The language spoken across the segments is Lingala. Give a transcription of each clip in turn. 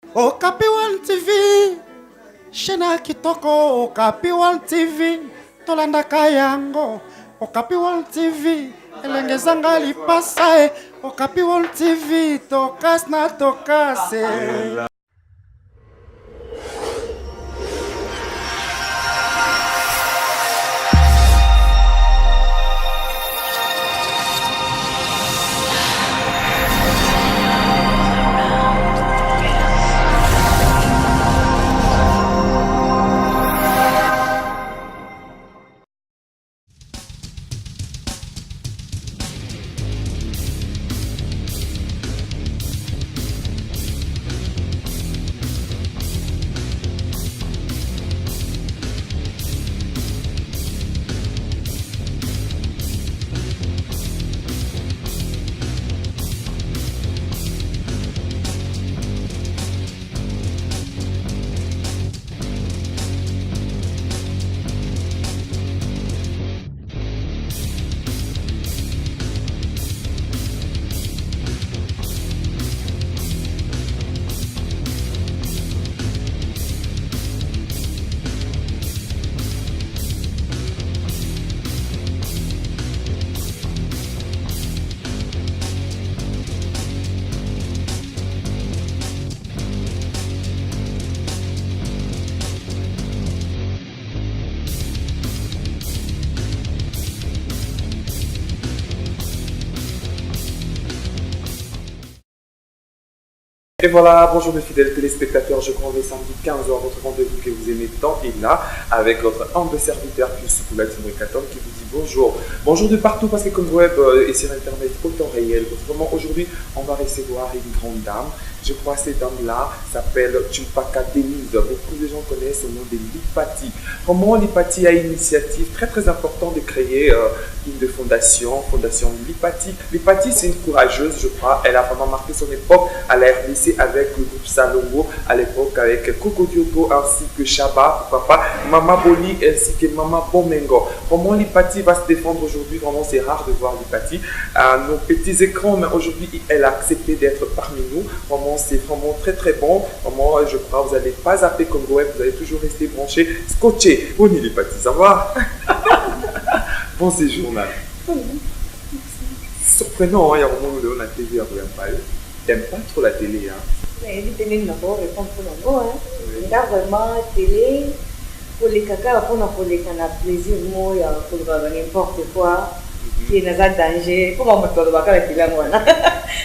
Okapi One TV, Shena Kitoko, Okapi One TV, Tolanda Kayango, Okapi One TV, Elengezanga Lipasae, Okapi One TV, Tokas na Tokase. Et voilà, bonjour mes fidèles téléspectateurs, je prends le samedi 15h, votre rendez-vous que vous aimez tant et là, avec votre humble serviteur plus Poulet Katom qui vous dit bonjour. Bonjour de partout parce que comme web et sur internet au temps réel, vraiment aujourd'hui on va recevoir une grande dame. Je crois que cette dame-là s'appelle Tumpaka Denise. Beaucoup de gens connaissent le nom de Lipati. Vraiment, Lipati a une initiative très importante de créer une fondation Lipati. Lipati, c'est une courageuse, je crois. Elle a vraiment marqué son époque à la RDC avec le groupe Salongo, à l'époque avec Coco Diogo ainsi que Shaba, papa, Mama Boli ainsi que Mama Bomengo. Vraiment, Lipati va se défendre aujourd'hui. Vraiment, c'est rare de voir Lipati à nos petits écrans, mais aujourd'hui, elle a accepté d'être parmi nous. Vraiment, c'est vraiment très bon. Vraiment, je crois que vous n'allez pas zapper comme web, vous allez toujours rester branché, scotché. On y est parti, ça va? Bon séjour, là. Surprenant, il y a un moment où on a la télé à regarder. T'aimes pas trop la télé, hein? Mais la télé, n'a pas répondre pour l'ango, hein. Regarde vraiment la télé, pour les caca, pour les canapes, plaisir, moi, pour n'importe quoi. Qui est dans un danger. Comment on peut la télé, moi?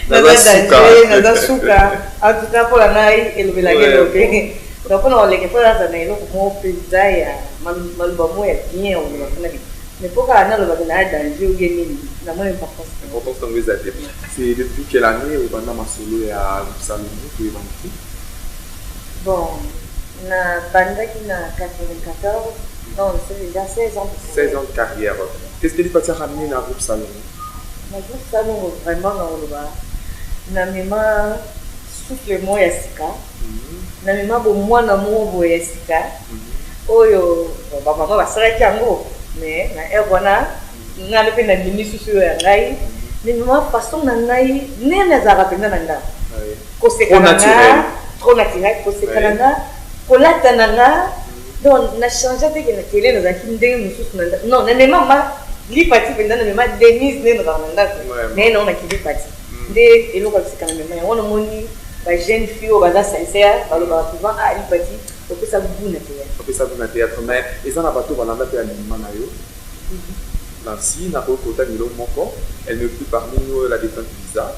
Dans un danger, dans un souka. En tout cas, pour la naïe, et le belagé, ok. Donc, on a les fois dans un aéro, comme on peut dire, malbamo est bien, on va faire. Mais pourquoi on a le danger ou gagner la moins importance? L'importance dans les athlètes. C'est depuis quelle année au Banda Masolo et à Salomon que vous avez? Bon, na Banda qui n'a 94, donc c'est déjà 16 ans. 16 ans de carrière. Qu'est-ce que tu as ramené dans le groupe Salomon? Le groupe Salomon, vraiment, dans le bas. Na mema souffle-moi Yassika. Na mema bo moi na mo Yassika. Oyo, maman va s'arrêter yango. Mais na erwana, na le pe na mini susu ya ngai. Mais maman façon na ngai, ne na za rapena na nga. Ko se kananga, trop naturel, ko se kananga, ko lata na nga. Donc na changer de que na télé na za kindenge mususu na. Non, na mema Lipati penda na mema Denise ne na nda. Mais non na ki Lipati. Des et l'on va se calmer. Mais on a moni la jeune fille au bazar sincère, on va souvent à Lipati. On peut ça vous na théâtre. On peut ça vous na théâtre. Mais ils en a bateau va l'anda faire l'animement na yo. Nancy n'a pas côté ni l'homme moko. Elle ne plus parmi nous la défunte Lisa.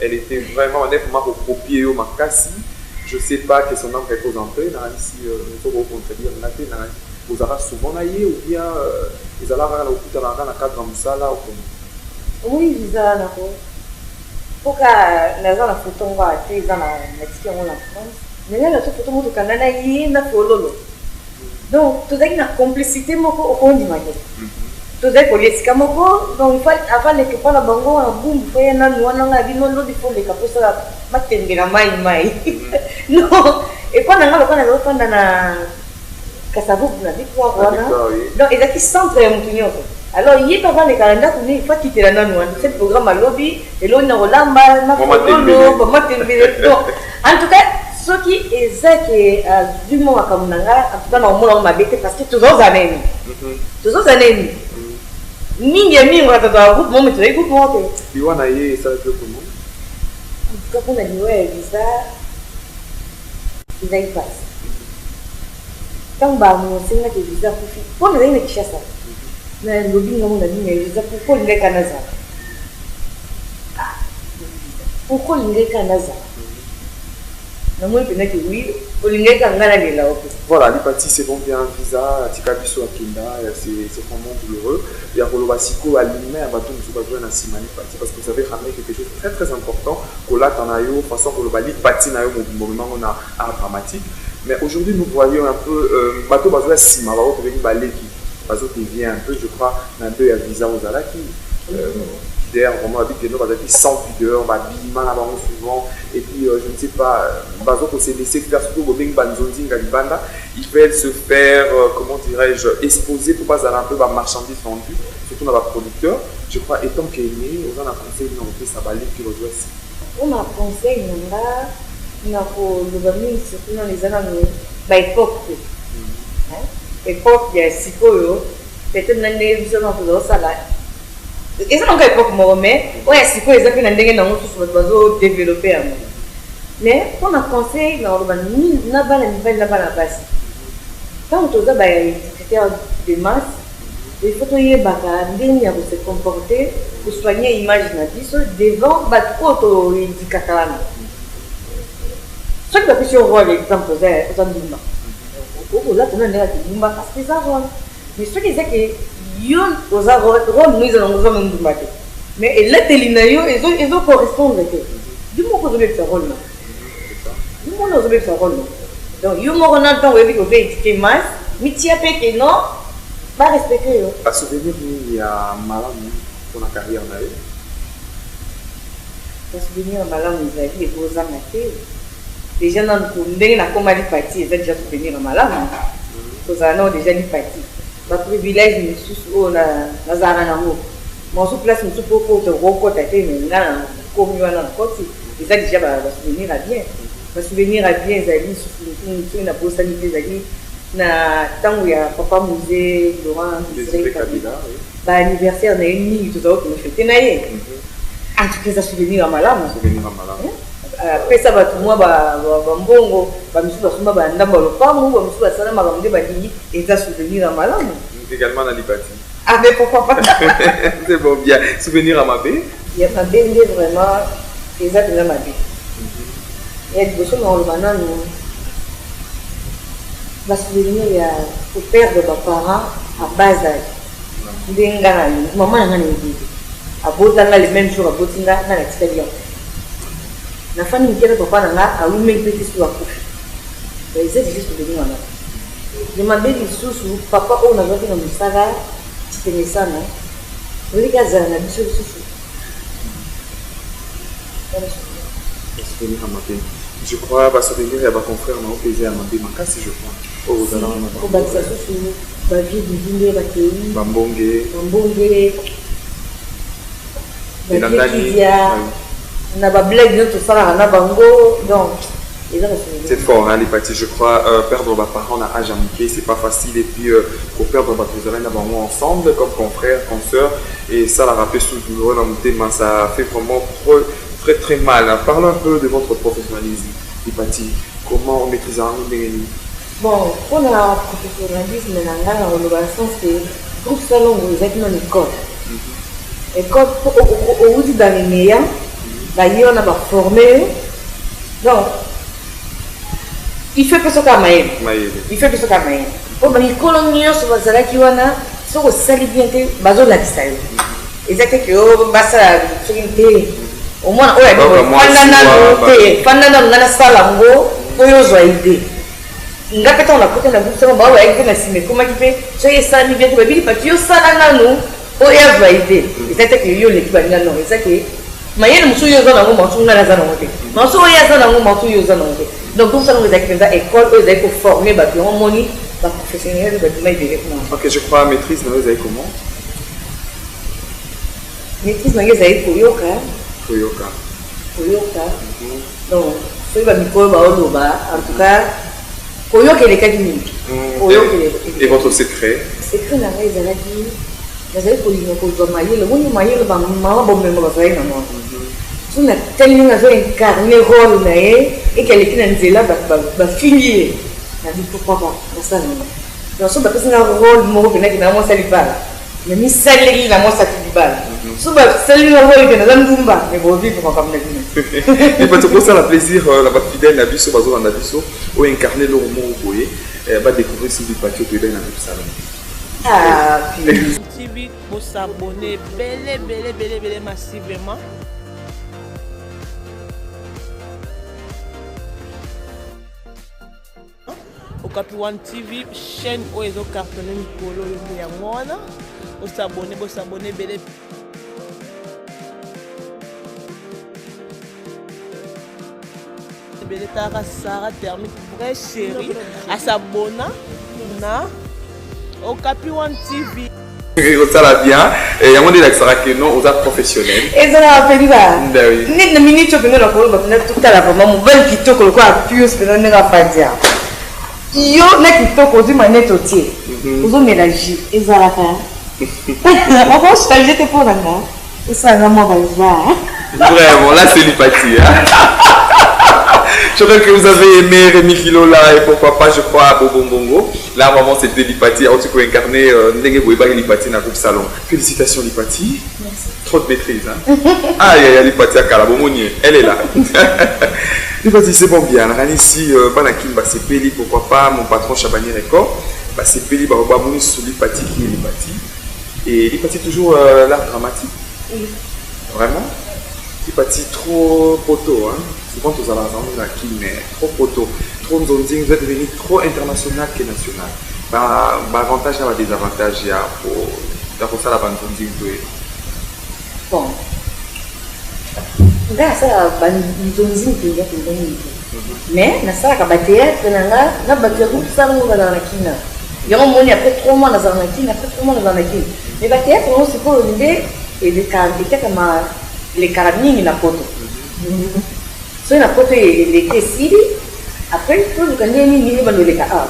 Elle était vraiment honnêtement copiée au Makassi. Je sais pas que son nom représentait. Nancy, il faut contredire. Vous avez souvent naïe ou bien ils allaient à l'hôpital dans la cadre de Moussala ou comment? Oui, Lisa n'a pas. Pourquoi les gens photo on va attirer dans la métier en France? Mais là la photo on doit na yé na fololo. Donc tout ça une complicité moko au fond du magie. Tout ça pour les scamoko donc il faut avant les que pas la bango en boum faut na noana na bino lo di fond les capos ça matenge na mai. Non et pas na ngalo pas na Kasavu na dit quoi voilà. Donc ils qui centre ya mutunyo. Alors, il y a pas les calendriers pour nous, il faut quitter la non c'est le programme à lobby et là on a Rolamba, en tout cas, soki ezaki du moment comme nanga en tout cas na mona mabete parce que toujours années mingi mingi on tata groupe moment tu écoute moi que Liwa na ye ça fait comment en tout cas pour na liwa visa il passe tant ba mo singa ke visa pour na ina kishasa na lobby ngamu na nini visa pour les Canada pourquoi les Canada voilà, les parties c'est bon bien visa, tikabiso akinda, c'est vraiment douloureux. Il y a Rolobasiko à l'humain, à bateau, nous avons besoin simani parti parce que vous avez ramené quelque chose de très très important. Kola tanayo, façon Rolobali parti nayo moment on a art dramatique. Mais aujourd'hui nous voyons un peu bateau bateau sima, bateau venu baleki, bateau qui vient un peu, je crois, un peu à visa aux alaki. D'ailleurs, vraiment, avec des noms, sans pudeur, bima là souvent, et puis je ne sais pas, bazo qu'on s'est laissé faire surtout au Bing Banzonzi Galibanda, il fait se faire, comment dirais-je, exposer pour pas aller un peu ma marchandise vendue, surtout dans la producteur. Je crois, étant qu'il est né, on a conseillé de nous ça balai qui rejoint ici. On a conseillé, on a le surtout dans les années, époque, époque, il y a si peu, peut-être dans les visions dans ça là. Et ça, on a époque, mais ouais, c'est quoi exactement dans développer. Mais on a conseillé, on a quand on a des masses, il faut se comporter pour soigner l'image devant les Catalans. Ce qui est le rôle, exemple, c'est mais ce qui est que yon aux arômes nous allons nous battre mais et là ils ont correspondre du moment que vous avez fait rôle du moment que vous avez fait rôle donc yon on a le temps où vous avez étiqueté masse miti après que non pas respecter à souvenir il y a malade pour la carrière naïe à souvenir malade nous avons les gros amatés les gens dans le na comme ali parti ils ont déjà souvenir malade nous avons déjà les partis ma privilège me sous na zara na mo mon sous place me sous pour te recontacter mais là comme il y a encore si ça déjà va souvenir à bien zali sous na postalité zali na tant il y a papa musée Laurent Kabila ba anniversaire na une tout ça que fêter na ye en tout cas ça souvenir à malamu après ça va tout moi ba mbongo ba misu ba suma ba ndamba lopango ba misu ba sala makambo de balingi et ça souvenir à malamu également dans l'Ibati. Ah mais pourquoi pas. C'est bon bien souvenir à Mabé. Il y a Mabé vraiment exactement Mabé. Il y a des choses dans le manan nous va souvenir il y a au père de mes parents à bas âge. Ndenga maman n'a dit à botanga les mêmes jours à botinga na l'extérieur. La famille qui est papa n'a a eu même petit sur la couche. Ils étaient juste venus en là. Je m'appelle sous papa on a vu dans le saga c'était ça non. Vous les gars ça n'a pas sous. Je crois que ça veut dire qu'il y a un confrère qui a plaisir à Mabé Makasi je crois. Oh vous allez en avoir. Ça sous ba vie du ville ba pays. Bambongé. Nandani. Na ba blague tout ça là na bango donc c'est fort, hein, les parties. Je crois perdre ma parent à âge amiqué, c'est pas facile. Et puis pour perdre ma trésorière ensemble, comme confrère, consoeur, et ça, la rappel sous douloureux dans mon thème, ça fait vraiment très très mal. Hein. Parlons un peu de votre professionnalisme, les parties. Comment on maîtrise un peu bon, pour le professionnalisme, dans le sens que groupe salon, vous êtes dans l'école. École, au bout dans les meilleurs, d'ailleurs, on a formé. Donc, il fait que ce qu'il il fait que ce qu'il y a. Pour les coloniaux, sur la zala qui wana, sur le sali bien que bazo la distaille. Exactement que basa finte. Au moins, ouais, pendant na sala ngo, oyo zo idée. Ngapeta on a côté na groupe ça ba ouais avec na sime comment qui fait, ça y est ça ni bien que babili parce que ça na nous, oyo zo idée. Exactement que yo l'équipe na non, exactement. Mais il y a des gens qui ont été donc, tout ça, nous avons été formés pour professionnels. Ok, je crois maîtrise, vous avez comment Maîtrise, vous avez Toyoka. Toyoka. Donc, soki bamikolo baoloba en tout cas koyokelekaki mingi Et votre secret? secret na ngai ezalaki nazali kolinga kozwa mayele moni mayele bamama bomengo bazalaki na mwa so natali nga azoincarne role na ye eke aleki na nzela bafingi ye nabi pourquoi pas nasala donc so bapesi nga role moko penaki na mwasa libala na misaleli na mwasa libala so basaleli nga role ke naza ndumba me bovivre comme na bino Et parce que ça la plaisir la ba fidèle na biso bazolanda biso o incarner leur mot boye ba découvrir si Lipati to eda na salon. ah puis TV pour s'abonner belé massivement. Okapi One TV chaîne où ils ont cartonné Mikolo et Yamona. Pour s'abonner belé. Belé Tara Sarah thermique vraie chérie à s'abonner na Okapi One TV. Ça la bien et yamon de l'accent que non aux arts professionnels. Et ça la fait là. Oui. Ni na minute tu venir la polo ba tout à la vraiment mon bel kitoko quoi pius que non nga fadia. Yo na kitoko du manette au tiers. Ozo mélanger et ça la fait. On va se changer pour la moi. Et ça vraiment va Vraiment là c'est Lipati hein. Je crois que vous avez aimé Rémi Kilola et pourquoi pas, je crois, Bobo Bongo. Là, vraiment, c'était Lipati. En tout cas, incarné Ndenge Boeba et Lipati dans le groupe Salon. Félicitations, Lipati. Merci. Trop de maîtrise. Hein? Ah, il y a Lipati à Kalabomonier. Elle est là. Lipati, c'est bon bien. On a ici, Banakim, c'est Peli, pourquoi pas, mon patron Chabani Record. C'est Peli, Barobamouni, sous Lipati, qui est Lipati. Et Lipati, toujours l'art dramatique. Oui. Vraiment. Lipati, trop poteau. Hein? Souvent, tous allons dans la qui mais trop poteau, trop zonzing, vous êtes devenu trop international que national. Bah, avantage et désavantage, il y a pour ça la bande zonzing. Bon. Grâce à la bande zonzing, il y a tout le monde. Mais, na ça, quand tu es na bâtir tout ça, on va dans la kina. Il y a un moment, après 3 mois dans la kina, après 3 mois dans la kina. Mais bâtir, c'est pour l'idée et les carabines, la photo. So na poto eleke sili après tout le candidat ni ba loleka ah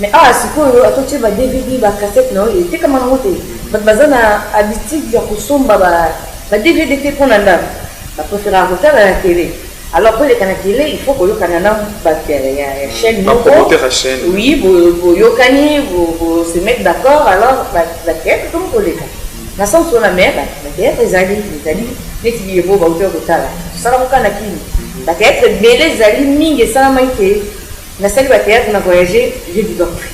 mais ah sikoyo atoche ba DVD ba cassette no et kama na moto bazana habitude ya kusomba ba DVD te pona ndam ba préférer regarder la télé alors pour les canaux télé il faut que yo kanana ba ya chaîne no oui vous yo kani vous se mettre d'accord alors ba tête comme koleka na sens sur la mer ba tête les ali les yebo ba auteur de tala ça la kana kini la théâtre belé zali mingi ça m'a été la salle de théâtre on a voyagé j'ai du compris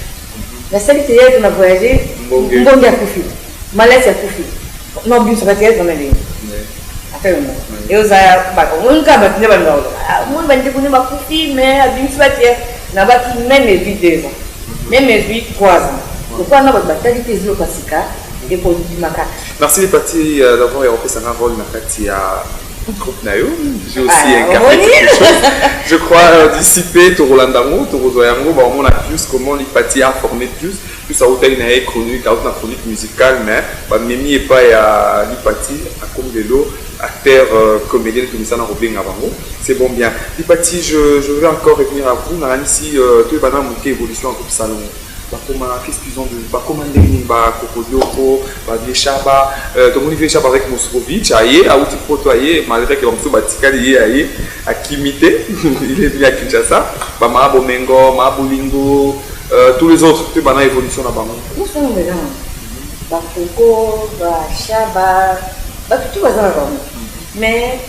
la salle de théâtre on a voyagé mbongi a kufi malaise a kufi non bien sur la théâtre on a dit après et aux ba on ka ba ne ba no mon bandi ko ne ba kufi mais a bien sur la théâtre na ba ki même vidéo même 3 ans pourquoi na ba qualité zio kasika et pour du makaka. Merci Lipati d'avoir repris sa rôle na kati ya groupe Nayo. J'ai aussi incarné quelque chose. Je crois dissiper Torolandango, Torozoyango, on a plus comment Lipati a formé plus à hôtel na chronique, à une chronique musicale, mais Mimi et pas à Lipati, à comme vélo, acteur, comédien, tout ça dans Robin Avango. C'est bon bien. Lipati, je veux encore revenir à vous. On a ici tout le banal monté évolution en groupe Salon. Qu'est-ce qu'ils ont de commander Kokodoko, Viechaba, tout le monde Viechaba avec Moscovitch, aïe, à outil photo aïe, malgré que l'on batika lié aïe, à Kimité, il est venu à Kinshasa, Mama Bomengo, Mama Bolingo, tous les autres, tout le banal évolution là-bas. Nous sommes là, Bafoko, Bachaba, tout va là-bas. Mais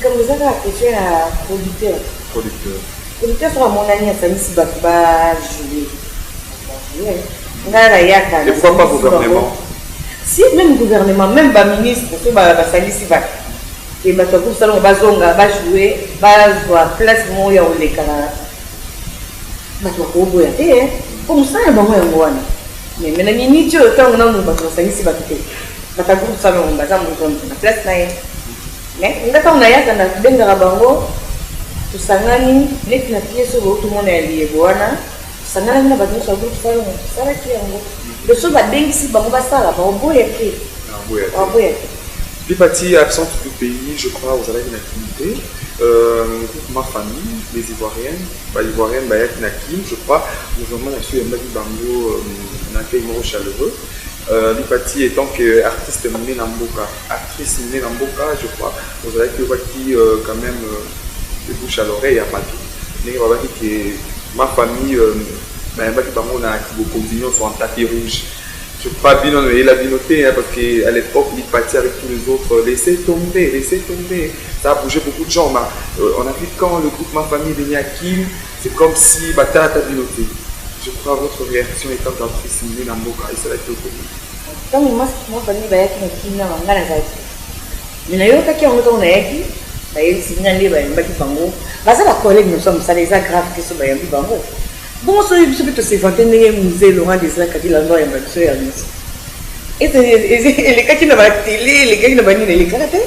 comme vous avez la question à producteur. Producteur soit mon ami à Sanissi Bakiba, Julie. Et pourquoi pas gouvernement? Si même gouvernement, même le ministre, c'est Sanissi Bak. Et bah tout ça on va jouer, va place mon ya ole kala. Bah tu vas boire hein. Comme ça on va voir. Mais maintenant minute autant on a nous va Sanissi Bak. Bah ta groupe ça on va ça mon place na. Mais ngata on a ya kana benga bango. Tusangani net na pièce tout le monde est lié bwana. Sangana na bato sa groupe salon sala ki yango le so ba dengisi bango ba sala ba oboye ke Lipati absente du pays, je crois, vous avez une activité. Ma famille, les Ivoiriennes, Bayaki Nakim, je crois, nous avons reçu un Mali Bango, un accueil chaleureux. Lipati étant qu'artiste mené Namboka, actrice mené Namboka, je crois, vous avez que qui quand même de bouche à l'oreille à Mali. Mais on va dire que ma famille, Mali Bango n'a beaucoup d'union sur un tapis rouge. Je crois bien, il a bien noté, hein, parce qu'à l'époque, il partait avec tous les autres, laissez tomber, ça a bougé beaucoup de gens. On a vu quand le groupe Ma Famille venait à Kim, c'est comme si Bata a bien noté. Je crois votre réaction étant d'actrice Mine Namboka, et ça a été connu. Quand Ma Famille va être Kim, on a la zaki. Mais il y a un qui on a yaki, il s'est mis à Mbaki Bango. Parce que la collègue, nous sommes, ça les aggrave qui sont Mbaki Bango. Bon, je peux te s'éventer dans le musée Laurent Desla qui a dit l'endroit et les gars qui n'ont pas la télé, les gars qui n'ont pas ni les karaté.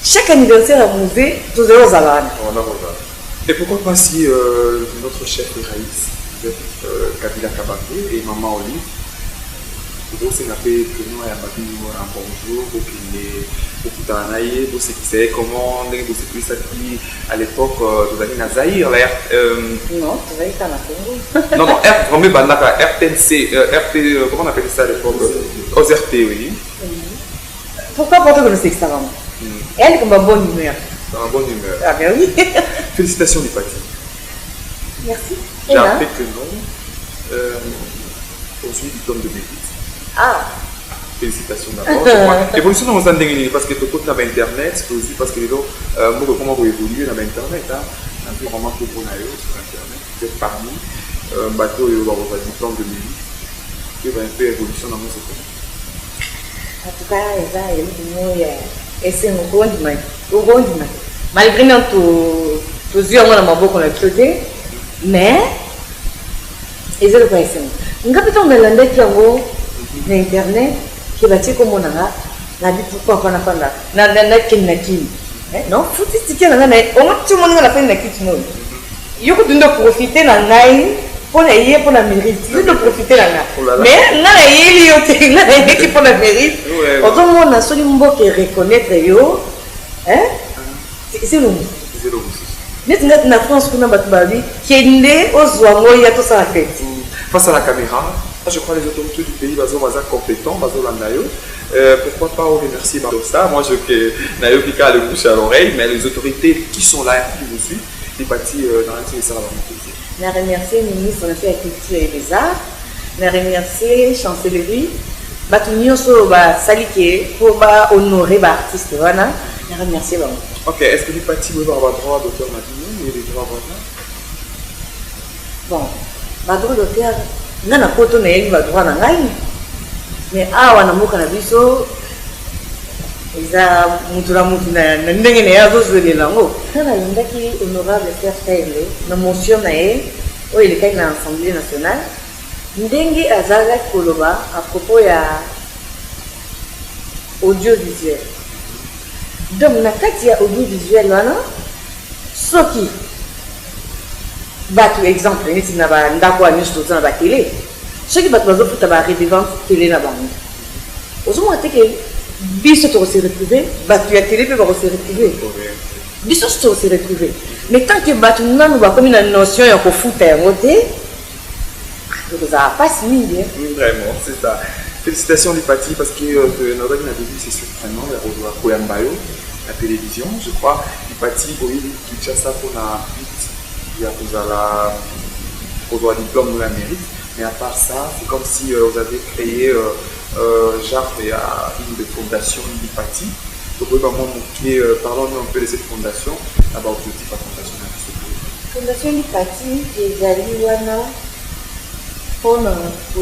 Chaque anniversaire au musée, tous les jours à la Et pourquoi pas si notre chef Raïs, Kabila Kabake et Maman Olive, vous aussi n'avez que nous à un bonjour, pour qu'il est beaucoup d'anaïe, pour ce qui sait comment, vous savez ça qui à l'époque, vous avez Nazaïr, la non, tu vas y faire non, RTNC, RT, comment on appelle ça à l'époque? OZRT, oui. Pourquoi porter comme c'est extrêmement? Elle est comme une bonne humeur. Dans une bonne humeur. Ah bien oui. Félicitations Lipati. Merci. J'ai appris que non. Aujourd'hui, diplôme de mérite. Ah. Félicitations d'abord. L'évolution dans le monde parce que tout le monde Internet, aussi parce que les gens, comment vous évoluez dans Internet, un peu vraiment pour sur Internet. Vous êtes parmi bateau et votre diplôme de mérite. Il y a un peu d'évolution dans mon secteur. En tout cas, il y a malgré tous les gens qui ont traité, mais ils ont le question. Nous avons dans Internet qui va dire comment on a dit pourquoi on a fait non, faut que tu aies tout le monde a fait il y a profiter pour la mérite. Il faut profiter mais il y a pour la mérite. Autrement, on a seulement qui reconnaître c'est le mot. Nous en France, nous avons qui est né aux oiseaux, il y a tout ça à la tête. Face à la caméra, je crois que les autorités du pays sont compétents, pourquoi pas remercier ça. Moi, je n'ai pas le bouche à l'oreille, mais les autorités qui sont là, qui vous suivent, les partis dans l'intérêt de la je remercie le ministre de la Culture et des Arts, je remercie la chancellerie, pour honorer l'artiste. Je remercie. Ok, est-ce que les partis peuvent avoir droit d'auteur et les droits voisins? Bon, le droit d'auteur, nous avons le droit de mais awa na muka na biso eza mutu na mutu na ndenge na yazo zeli nango kana lindaki honorable Serge Kaende na motion na ye oyo elekai na Assemblée nationale ndenge azalaki koloba à propos ya audiovisuel. Donc na kati ya audiovisuel wana soki batu exemple neti na ba ndako ya nyonso toza na ba télé ceux qui battent les autres, ils vont télé là-bas. Aujourd'hui, on que biso to se retrouver, battu à télé peut se retrouver. Biso to se retrouver. Mais tant que battu nan va comme une notion ya ko foutre en côté, ça passe mille. Vraiment, c'est ça. Félicitations Lipati parce que notre a vu c'est surprenant, il y a Koyambayo, la télévision, je crois. Lipati oui, Kinshasa pour la il y a pour diplôme de la mérite. Mais à part ça, c'est comme si vous avez créé genre une des fondations Lipati. Donc, parlons-nous un peu de cette fondation. D'abord, objectif à la fondation. Fondation Lipati, c'est Zaliwana pour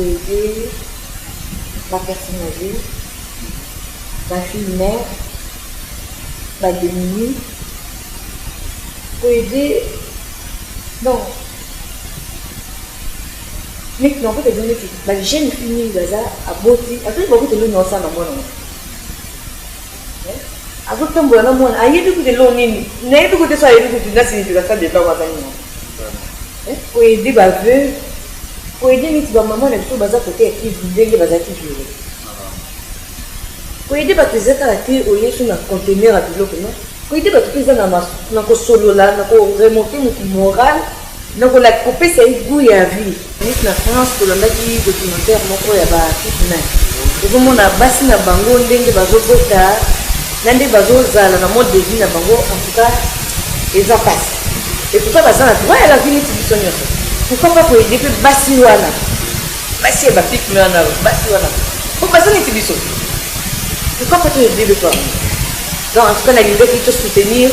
aider la personne âgée, la fille mère, la démunie, pour aider. Donc, mais non, peut-être que la jeune fille a beauté, après beaucoup de l'eau ça dans mon nom. Après quand on a mon, aïe du coup de l'eau nini, n'est du coup de ça aïe du coup de la signification de pas avoir gagné. Pour aider baveux, pour aider les petits mamans les choses bazar côté qui vivent les bazar qui vivent. Pour aider baveux les états à qui au lieu sur un conteneur à toujours que non, koyite bato mpe eza na kosolola na koremonte motu moral na kopesa ye goût ya vie. neti na France tolandaki documentaire moko ya bakidnap ezomona basi na bango ndenge bazobota na ndenge bazozala na mode de vie na bango en tout cas eza pasi et pourquoi baza na droit ya la vie neti biso nyonso pourquoi pas koyede mpe basi wana basi ya bapikme wana basi wana po baza neti biso pourquoi pas toyede le toi donc en tout cas nalingaki tosoutenir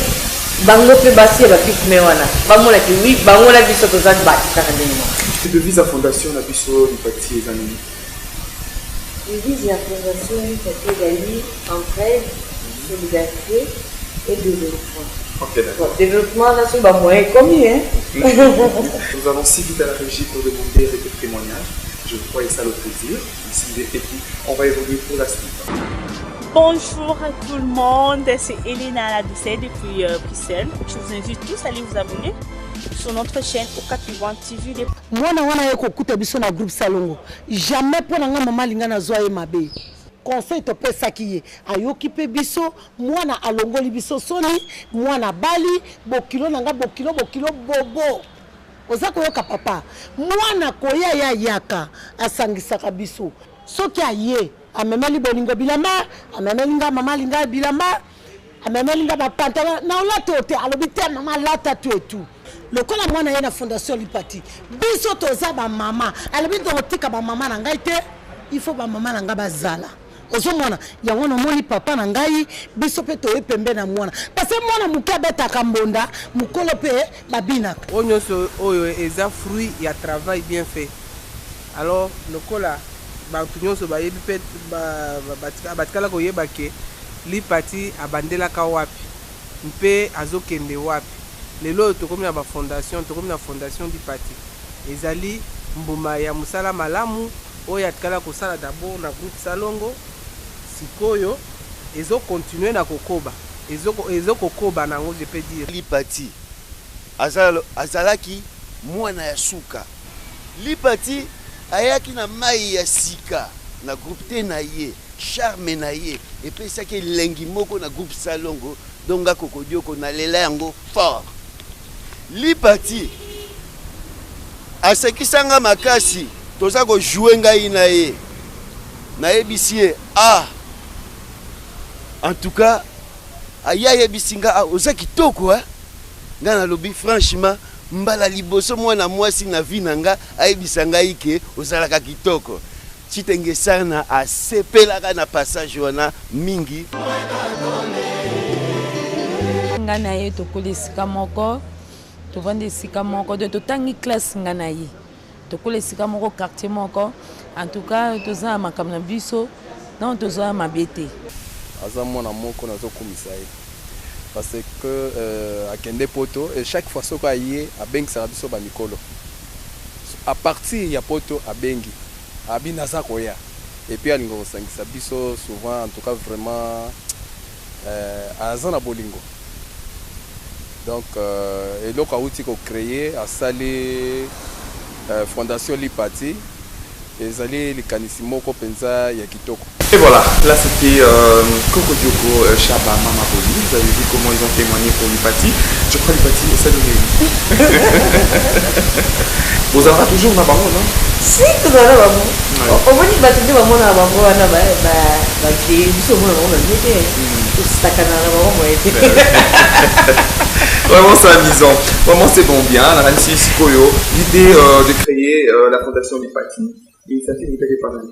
bango mpe basi ya bapikme wana bamonaki wi bango na biso toza bati kaka ndenge moko. devise ya fondation na biso lipati eza nini? devise ya fondation lipati ezali entraide, solidarité et développement. Ok, d'accord. Bon, développement là sur moyen commis hein. Nous allons si vite à la régie pour demander des témoignages. Je crois que ça le plaisir. Ici, et puis on va évoluer pour la suite. Bonjour à tout le monde, c'est Elena Ladoucet depuis Bruxelles. Je vous invite tous à aller vous abonner sur notre chaîne Okapi One TV. Moi, je suis dans le groupe Salongo. Jamais pour la maman linga na zoa mabe. Conseil to pesa kiye. Ayoki pe biso, moi na alongoli biso soni, moi na bali, bokilo nanga bokilo bobo. Oza koyoka papa. Moi na koya ya yaka asangisaka biso. Soki aye, amemeli bolingo bilamba, amemelinga mama linga bilamba, amemelinga bapanta na olata ote alobite mama lata tu et tout. Lokola mwana ye na fondation Lipati. Biso toza ba mama, alobi to tika ba mama na ngai te, il faut ba mama na nga bazala. Ozomona yango na moni papa na ngai biso pe to pembe na mwana. Parce que mwana muke beta kambonda, mukolo pe babina. Onyoso oyo eza fruit ya travail bien fait. Alors lokola bato nyonso bayebi pe batikala koyeba ke Lipati abandelaka wapi mpe azokende wapi. Lelo tokomi na fondation Lipati ezali mbuma ya musala malamu oyo atikala kosala d'abord na groupe Salongo sikoyo ezo continuer na kokoba ezo kokoba nango je peux dire. Lipati azalaki mwana ya suka. Lipati ayaki na mai ya sika na groupe te na ye charme na ye epesaki elengi moko na groupe Salongo donga kokodioko na lela yango fort. Lipati asekisanga makasi toza ko jouer ngai na ye na yebisi ye en tout cas aya yebisinga oza kitoko nga na lobi franchement mbala liboso mwana mwasi na vie nanga ayebisa ngai ke ozalaka kitoko Chitenge sana asepelaka na passage wana mingi. Nga na ye tokoli esika moko tovandi esika moko de totangi classe nga na ye tokoli esika moko quartier moko en tout cas toza na makambo na biso donc toza mabe te aza mwana moko nazokumisa ye parce que akende poto et chaque fois soko aye abengisaka biso bamikolo à partir ya poto abengi abi naza koya et puis alingo kosangisa biso souvent en tout cas vraiment aza na bolingo. Donc, eloko auti ko créer à saler fondation Lipati ezali likanisi moko penza ya kitoko. Et voilà, là c'était Coco Dioko, Chaba, Mama Boli. Vous avez vu comment ils ont témoigné pour Lipati. Je crois Lipati est salué. Vous aurez toujours na bango, non? Si, tout à l'heure, on va dire que tu vas mon bango, on a qui sont mon Vraiment c'est amusant, vraiment c'est bon bien. L'idée de créer la fondation Lipati, l'initiative n'était pas mal.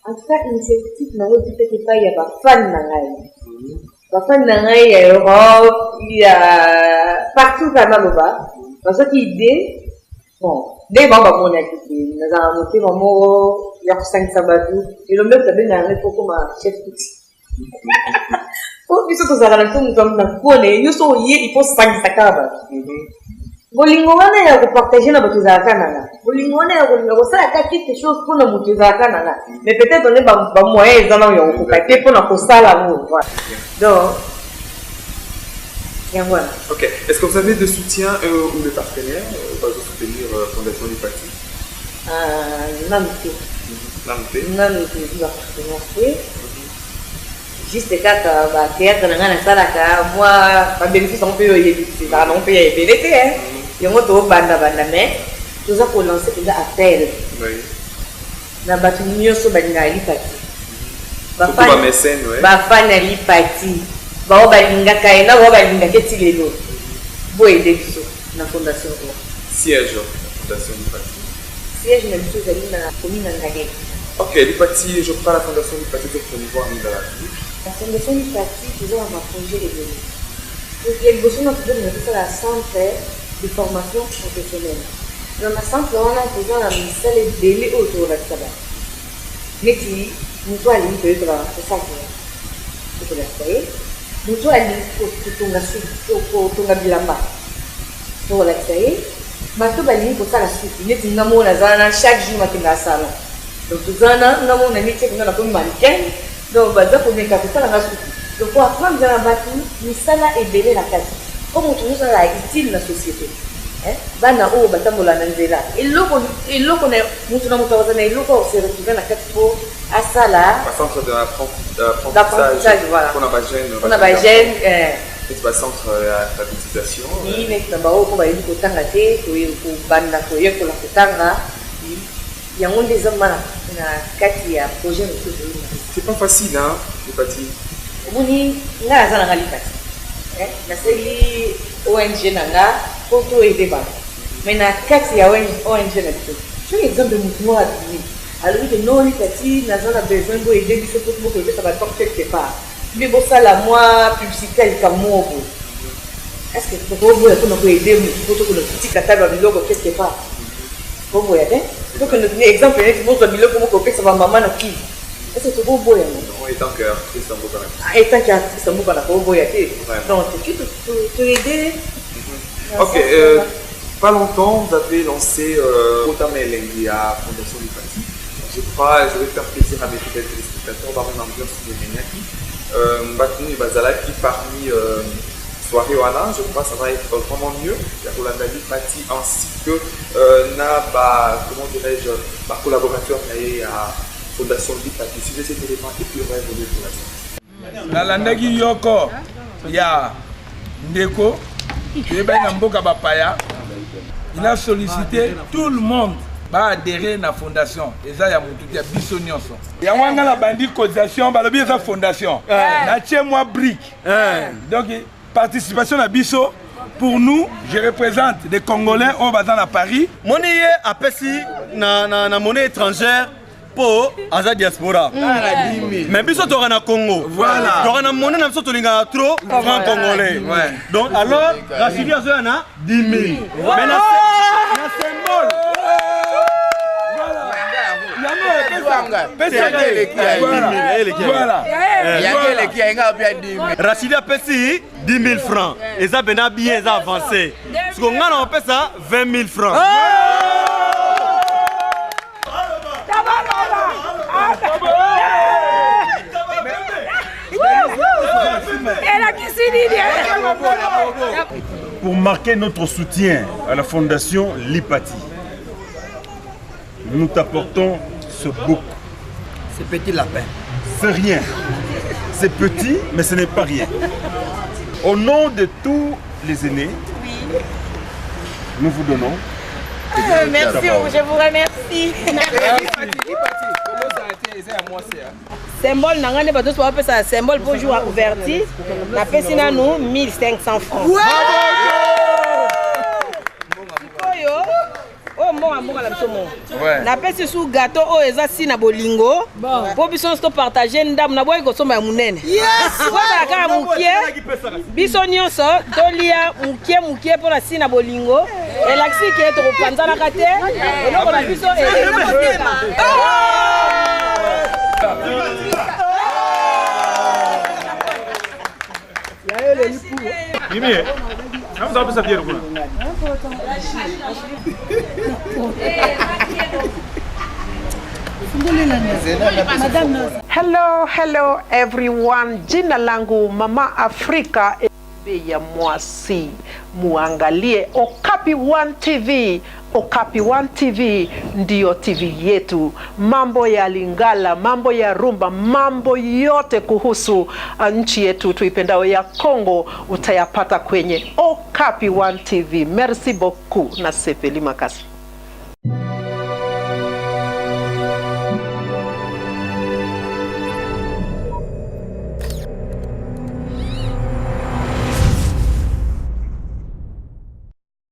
En tout cas, l'initiative n'était pas, il y a pas fan nangai. Pas fan nangai, il y a Europe, il y a partout à Maloba. Parce que l'idée, bon, dès bon, on a dit, nous avons monté mon mot, il y a 5 sabadou, et le mec a bien un peu comme un chef petit. Pour que ce soit la relation, nous avons un peu, il faut 5 sakaba. Bolingo wana ya kupartager na batu za kana. Bolingo wana ya kosa quelque chose pour na mutu za kana. Mais peut-être on est ba moyen za na yo kokate pour na kosala ngo. Donc voilà. OK. Est-ce que vous avez des soutiens ou des partenaires pour soutenir Fondation Lipati? Namte. Namte. Namte la partenaire. juste kaka ba théâtre na ngana sala ka moi ba bénéfice on peut y éviter ça non peut y éviter hein yango to banda mais tout ça pour lancer des appels oui na batu nyonso balinga lipati ba mécène ouais ba fan lipati ba balinga kaina ba balinga ketilelo bo aider biso na fondation siège fondation lipati siège na biso zali na commune ngagé. Ok, Lipati, je prends la fondation Lipati pour promouvoir la vie. La fondation Lipati, toujours à ma projet de données. Donc, il y a besoin de la centre de formation professionnelle. Dans ma centre, on a besoin de salle de délai autour de ça. Mais si nous sommes allés, c'est ça que je vais nous sommes allés pour ton bilamba. Pour la salle, mais tout le monde pour ça la suite. Nous sommes allés chaque jour dans le salon. Donc, nous avons un métier qui est un mannequin. Donc, nous avons un capital dans la suite. Donc, pour apprendre dans la bâtiment, nous sommes là et belé la case. Comme nous sommes là utile dans la société. Bana o batambola nanzela. Et l'eau qu'on est, nous sommes se retrouver dans la case pour à ça là. Par centre d'apprentissage, voilà. On a pas gêne. On a pas gêne. C'est pas centre d'habilitation. Oui, mais nous avons un peu de temps à faire, pour banda, pour la kotanga. Il y a des hommes qui ont projet. C'est pas facile, hein, Lipati. Oui, il y a des Lipati. Il y a ONG pour tout aider. Mais il y a ONG. Je vais exemple de mouvement à dire. Alors, il y a non Lipati, il y a besoin d'aider, il faut que ça va porter quelque part. Mais pour ça, la moi, publicité, elle est comme moi. Est-ce que vous pouvez aider, il faut que le petit catalogue quelque part. Vous voyez, donc un exemple, vous avez mis comme ça va maman qui. Est-ce que c'est beau boy? En tant qu'artiste, on peut quand même. En tant qu'artiste, on peut pas boy. Donc tu peux aider. Ok, pas longtemps, vous avez lancé Otamelengi à Fondation Lipati. Je crois, je vais faire plaisir à mes fidèles téléspectateurs dans une ambiance de Méniaki. Batini Bazala qui parmi soirée Wana, je crois que ça va être vraiment mieux pour la Lipati ainsi que comment dirais-je, ma collaborateur à Fondation Lipati. Si cet élément est plus révolu pour la suite. La landagi yoko ya Ndeko, il a sollicité tout le monde va adhérer à la fondation. Et ça, il y a mon bisognon. Il y a la bandit cotisation, il y a la fondation. Il y a moi brique. Donc, participation à Bisso, pour nous, je représente des Congolais, on va dans Paris. Monnaie à Pessi, na monnaie étrangère pour la diaspora. Mais Bisso, tu as Congo. Voilà. Tu as monnaie, tu as trop francs congolais. Donc, alors, la filière, tu as 10 000. Mais la symbole. Rachida Pessi 10 000 francs. Et ça bien bien avancé. Parce qu'on a on fait ça 20 000 francs. Pour marquer notre soutien à la fondation Lipati, nous t'apportons ce bouc. Ce petit lapin. C'est rien. C'est petit, mais ce n'est pas rien. Au nom de tous les aînés, nous vous donnons. Merci, je vous remercie. Symbole, nous avons un symbole pour jouer à ouverture. La personne a nous 1500 francs. Oh mon amour à la maison. Na pesi sous gâteau oh ezasi na bolingo. Pour biso sto partager ndam na boy ko soma munene. Yes. Voilà ka mukie. Biso nyonso tolia mukie pour la sina bolingo. Et l'axi qui est trop panza na kate. Et donc on biso Hello everyone. Jina langu Mama Africa bei ya mwasi. Muangalie Okapi One TV. Okapi One TV ndiyo TV yetu. Mambo ya Lingala, mambo ya rumba, mambo yote kuhusu nchi yetu tuipendao ya Kongo utayapata kwenye Okapi One TV. Merci beaucoup na sepeli makasi.